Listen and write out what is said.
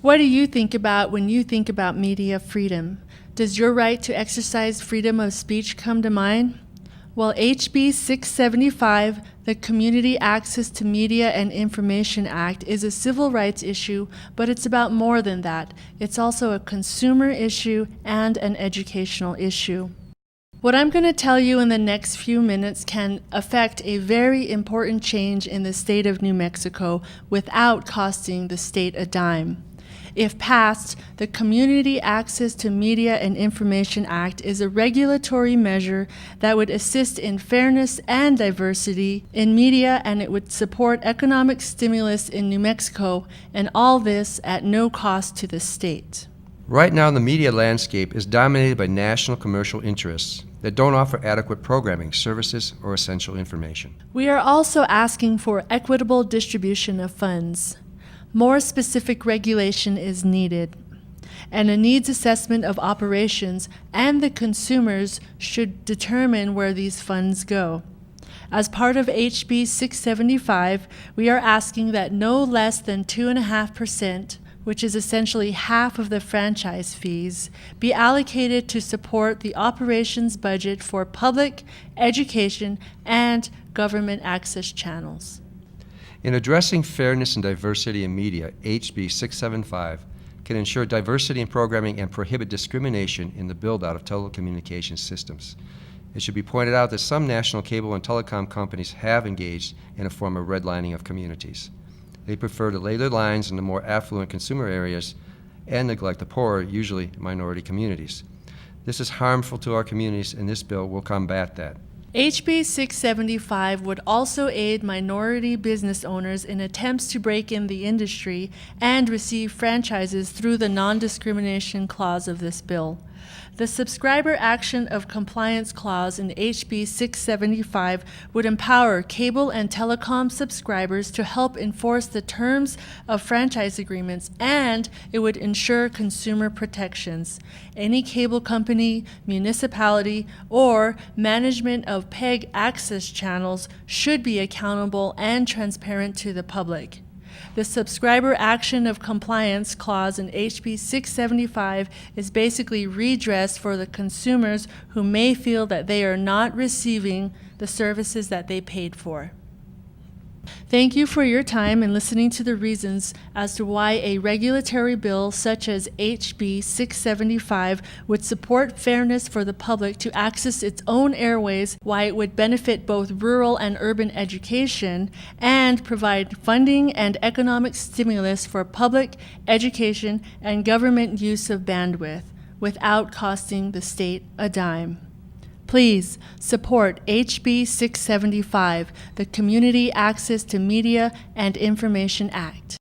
What do you think about when you think about media freedom? Does your right to exercise freedom of speech come to mind? Well, HB 675, the Community Access to Media and Information Act, is a civil rights issue, but it's about more than that. It's also a consumer issue and an educational issue. What I'm going to tell you in the next few minutes can affect a very important change in the state of New Mexico without costing the state a dime. If passed, the Community Access to Media and Information Act is a regulatory measure that would assist in fairness and diversity in media, and it would support economic stimulus in New Mexico, and all this at no cost to the state. Right now, the media landscape is dominated by national commercial interests that don't offer adequate programming, services, or essential information. We are also asking for equitable distribution of funds. More specific regulation is needed, and a needs assessment of operations and the consumers should determine where these funds go. As part of HB 675, we are asking that no less than 2.5%, which is essentially half of the franchise fees, be allocated to support the operations budget for public, education, and government access channels. In addressing fairness and diversity in media, HB 675 can ensure diversity in programming and prohibit discrimination in the build-out of telecommunications systems. It should be pointed out that some national cable and telecom companies have engaged in a form of redlining of communities. They prefer to lay their lines in the more affluent consumer areas and neglect the poorer, usually minority communities. This is harmful to our communities, and this bill will combat that. HB 675 would also aid minority business owners in attempts to break in the industry and receive franchises through the non-discrimination clause of this bill. The Subscriber Action of Compliance Clause in HB 675 would empower cable and telecom subscribers to help enforce the terms of franchise agreements, and it would ensure consumer protections. Any cable company, municipality, or management of PEG access channels should be accountable and transparent to the public. The Subscriber Action of Compliance Clause in HB 675 is basically redress for the consumers who may feel that they are not receiving the services that they paid for. Thank you for your time and listening to the reasons as to why a regulatory bill such as HB 675 would support fairness for the public to access its own airways, why it would benefit both rural and urban education, and provide funding and economic stimulus for public, education, and government use of bandwidth without costing the state a dime. Please support HB 675, the Community Access to Media and Information Act.